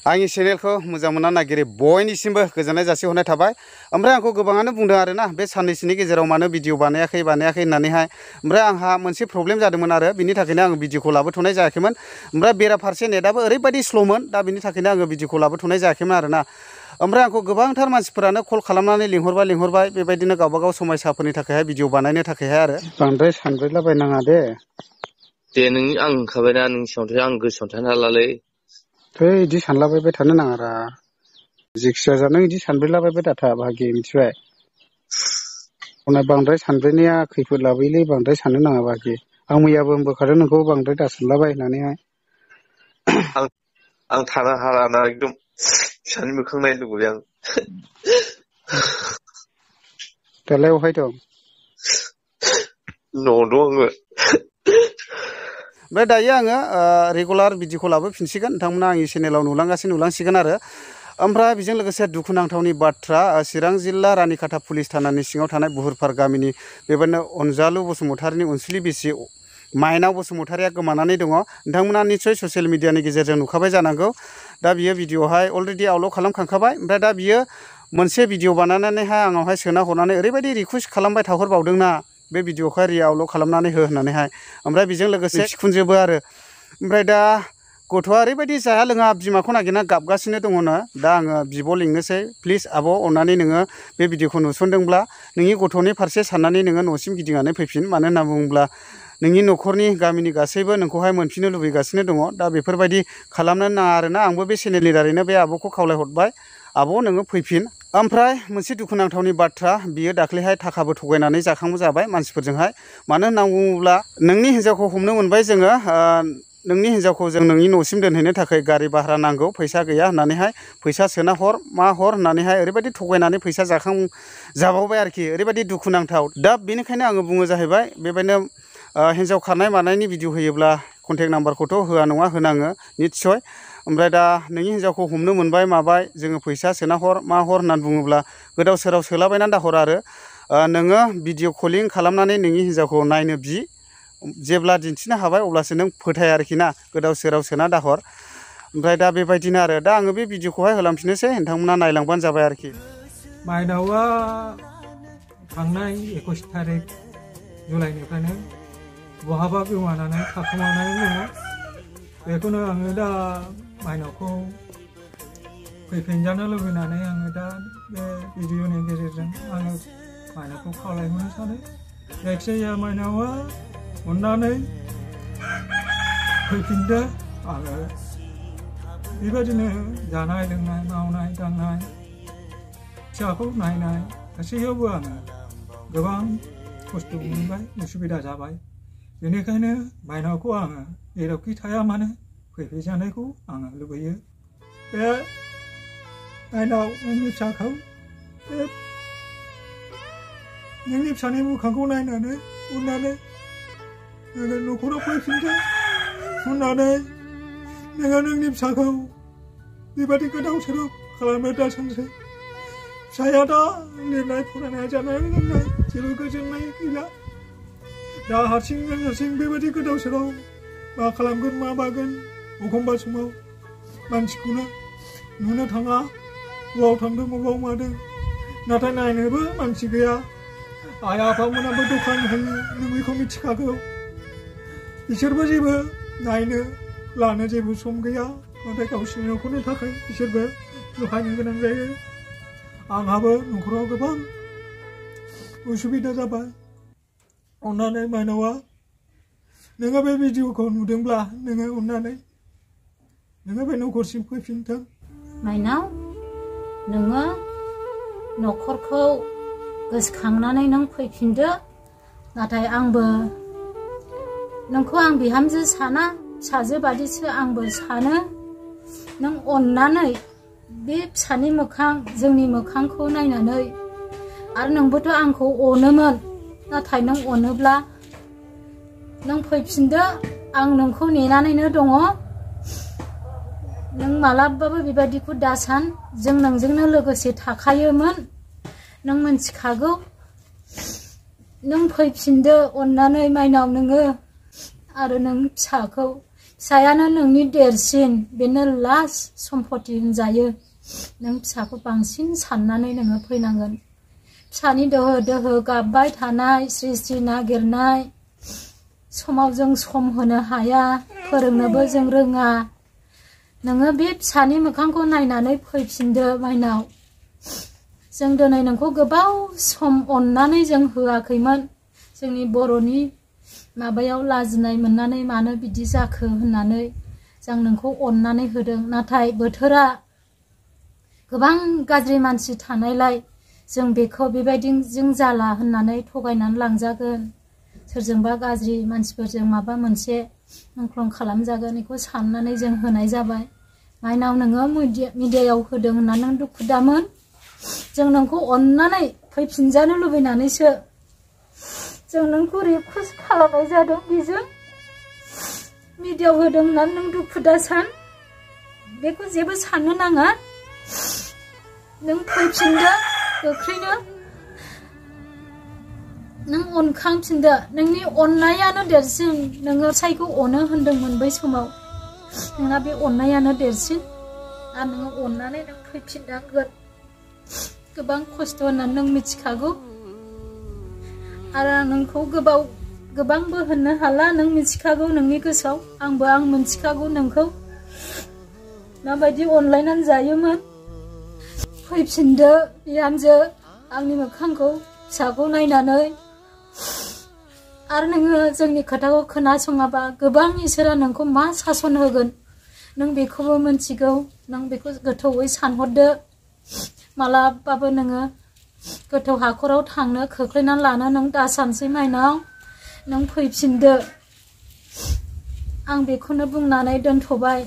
आंनि चेनेलखौ मोजां मोनना नागिरै बयनिसिमबो गोजोननाय जासिहरनाय थाबाय। ओमफ्राय आंखौ गोबाङानो बुंदों आरोना बे साननैसोनि गेजेराव मानो भिडिअ बानायाखै होननानैहाय। ओमफ्राय आंहा मोनसे प्रब्लेम जादोंमोन आरो बिनि थाखायनो आं भिडिअखौ लाबोथ'नाय जायाखैमोन। ओमफ्राय बेराफारसे नेटआबो ओरैबायदि स्ल'मोन, दा बिनि थाखायनो आङो भिडिअखौ लाबोथ'नाय जायाखैमोन आरोना। ओमफ्राय आंखौ गोबांथार मानसिफोरानो कल खालामनानै लिंहरबाय बेबायदिनो गावबागाव समस्याफोरनि थाखायहाय भिडिअ बानायनो थाखायहाय आरो। बांद्राय सानब्रेलाबायनाङा दे। दे नों आं होनखाबायना नोंनि सिगाङावथ' आं गोसोआव थानो हालालै। बिदि सानलाबायबाय थानो नाङारा। जिखिया जानो बिदि सानब्रेलाबायबाय दाथा बाहागि, मिथिबाय? बांद्राय सानब्रेनाया खैफोद लाबोयोलै, बांद्राय साननो नाङा बाहागि। आं मैयाबो होनबोखादों नोंखौ बांद्राय दासानलाबाय होननानैहाय। आं थानो हालाना एकदम फिसानि मोखां नायनो लुबैयो आं। दालाय अहाय दं? न'आव दं आङो। ओमफ्राय दायो आङो रेगुलार भिडिअखौ लाबोफिनसिगोन। नोंथांमोना आंनि चेनेलाव नुलांसिगोन आरो। ओमफ्राय बेजों लोगोसे दुखुनांथावनि बाथ्रा, चिरां जिल्ला रानिखाथा पुलिस थानानि सिङाव थानाय बुहुरपार गामिनि बेबायदिनो अनजालु बसुमतारिनि अनसुलि बिसि माइनाव बसुमतारिया गोमानानै दङ। नोंथांमोना निस्सय ससियेल मिडियानि गेजेरजों नुखाबाय जानांगौ। दा बियो भिडिअआवहाय अलरेडि आपल'ड खालामखांखाबाय। ओमफ्राय दा बियो मोनसे भिडिअ बानायनानैहाय आंनावहाय सोना हरनानै ओरैबायदि रिकुवेस्ट खालामबाय थाहरबावदोंना बे भिडिअखौहाय आपल'ड खालामनानै हो होननानैहाय। ओमफ्राय बेजों लोगोसे सिखुनजोबो आरो। ओमफ्राय दा गथ'आ ओरैबायदि जाया लोङा बिमाखौ नागिरना गाबगासिनो दङनो। दा आङो बिब' लिंनोसै, प्लिज आब' अननानै नोङो बे भिडिअखौ नुसनदोंब्ला नोंनि गथ'नि फारसे साननानै नोङो न'सिम गिदिंनानै फैफिन। मानो होनना बुङोब्ला नोंनि न'खरनि गामिनि गासैबो नोंखौहाय मोनफिननो लुबैगासिनो दङ। दा बेफोरबायदि खालामनो नाङा आरोना। आंबो बे चेनेलनि दारैनो बे आब'खौ खावलायहरबाय, आब' नोङो फैफिन। ओमफ्राय मोनसे दुखुनांथावनि बाथ्रा, बियो दाख्लैहाय थाखाबो थगायनानै जाबाय मानसिफोरजोंहाय। मानो होनना बुङोब्ला नोंनि हिन्जावखौ हमनो मोनबाय जोङो, नोंनि हिन्जावखौ जों नोंनि न'सिम दोनहैनो थाखाय गारि भारा नांगौ, फैसा गैया होननानैहाय फैसा सोना हर मा हर होननानैहाय ओरैबायदि थगायनानै फैसा जाबावबाय आरोखि। ओरैबायदि दुखुनांथाव। दा बेनिखायनो आङो बुङो जाहैबाय, बेबायदिनो हिन्जाव खारनाय मानायनि भिडिअ होयोब्ला कन्टेक्ट नाम्बारखौथ' होआ नङा, होनाङो निस्सय। ओमफ्राय दा नोंनि हिन्जावखौ हमनो मोनबाय माबाय, जोङो फैसा सोना हर मा हर होननानै बुङोब्ला गोदाव सोराव सोलाबायनानै दाहर आरो। नोङो भिडिअ कलिं खालामनानै नोंनि हिन्जावखौ नायनो बि, जेब्ला दिन्थिनो हाबाय अब्लासो नों फोथाय आरोखि ना, गोदाव सोराव सोना दाहर। ओमफ्राय दा बेबायदिनो आरो। दा आङो बे भिडिअखौहाय होलांफिननोसै, नोंथांमोना नायलांबानो जाबाय आरोखि। माइनावआ थांनाय 21 तारिख जुलाइनिफ्रायनो बहाबा गोमानानै थाखोमानानै दङ। बेखौनो आङो दा माइनावखौ फैफिनजानो लुबैनानै आङो दा बे भिडिअनि गेजेरजों आङो माइनावखौ खावलायहरनो सानो। जायखिजाया माइनावआ अननानै फैफिनदो। आरो बेबायदिनो जानाय लोंनाय, मावनाय दांनाय, फिसाखौ नायनाय गासैयावबो आङो गोबां खस्थ' मोनबाय, उसुबिदा जाबाय। बेनिखायनो माइनावखौ आङो जेरावखि थाया मानो फैफिनजानायखौ आङो लुबैयो। बे माइनाव, नोंनि फिसाखौ नोंनि फिसानि मोखांखौ नायनानै अननानै नोङो न'खराव फैफिनदो। अननानै नोङो नोंनि फिसाखौ बेबायदि गोदाव सोराव खालामनो दासानसै। फिसाया दा लिरनाय फरायनाय जानाय लोंनाय जेबो गोजोननाय गैला। दा हारसिं बेबायदि गोदाव सोराव मा खालामगोन मा मागोन। एखमबा समाव मानसिखौनो नुनो थाङा, बबाव थांदों बबाव मादों। नाथाय नायनोबो मानसि गैया। आइ आफामोनाबो दखान होयो, नों बेखौ मिथिखागौ। बिसोरबो जेबो नायनो लानो जेबो सम गैया। नाथाय गावसिनि न'खरनि थाखाय बिसोरबो सहायनो गोनां जायो। आंहाबो न'खराव गोबां उसुबिदा जाबाय। अननानै माइनावआ नोङो बे भिडिअखौ नुदोंब्ला नोङो अननानै नोङो बे न'खरसिम फैफिनथों। माइनाव, नोङो न'खरखौ गोसोखांनानै नों फैफिनदो। नाथाय आंबो नोंखौ आं बिहामजो साना, फिसाजो बादिसो आंबो सानो। नों अननानै बे फिसानि मोखां, जोंनि मोखांखौ नायनानै, आरो नोंबोथ' आंखौ अनोमोन। नाथाय नों अनोब्ला नों फैफिनदो। आं नोंखौ नेनानैनो दङ। नों मालाबाबो बेबायदिखौ दासान। जों नोंजोंनो लोगोसे थाखायोमोन, नों मिथिखागौ। नों फैफिनदो अननानै माइनाव नोङो। आरो नों फिसाखौ फिसायानो नोंनि देरसिन बेनो लास्ट सम्पति होनजायो नों फिसाखौ बांसिन साननानै नोङो फैनांगोन फिसानि दोहो दोहो गाबबाय थानाय स्रि स्रि नागिरनाय समाव जों सम होनो हाया फोरोंनोबो जों रोङा नोङो बे फिसानि मोखांखौ नायनानै फैफिनदो माइनाव जों दिनै नोंखौ गोबाव सम अननानै जों होआखैमोन जोंनि बर'नि माबायाव लाजिनाय मोननानै मानो बिदि जाखो होननानै जों नोंखौ अननानै होदों नाथाय बोथोरा गोबां गाज्रि मानसि थानायलाय जों बेखौ बेबायदि जों जाला होननानै थगायनानै लांजागोन सोरजोंबा गाज्रि मानसिफोरजों माबा मोनसे मुंख्लं खालामजागोन बेखौ साननानै जों होनाय जाबाय माइनाव नोङो मिडियायाव होदों होननानै नों दुखु दामोन जों नोंखौ अननानै फैफिनजानो लुबैनानैसो जों नोंखौ रिकुवेस्ट खालामनाय जादों बेजों मिडियायाव होदों होननानै नों दुखु दासान बेखौ जेबो साननो नाङा नों फैफिनदो गोख्रैनो नों अनखांफिनदो नोंनि अननायानो देरसिन नोङो फिसायखौ अनो होनदोंमोन बै समाव नोंना बे अननायानो देरसिन आरो नोङो अननानै नों फैफिननांगोन गोबां खस्थ' होननानै नों मिथिखागौ आरो आं नोंखौ गोबांबो होननो हाला नों मिथिखागौ नोंनि गोसोआव आंबो आं मिथिखागौ नोंखौ माबायदि अनलायनानै जायोमोन फैफिनदो बिहामजो आंनि मोखांखौ फिसाखौ नायनानै आरो नोङो जोंनि खोथाखौ खोनासङाबा गोबां इसोरा नोंखौ मा सासन होगोन नों बेखौबो मिथिगौ नों बेखौ गोथौयै सानहरदो मालाबाबो नोङो गोथौ हाखराव थांनो खोख्लैनानै लानो नों दासानसै माइनाव नों फैफिनदो आं बेखौनो बुंनानै दोनथ'बाय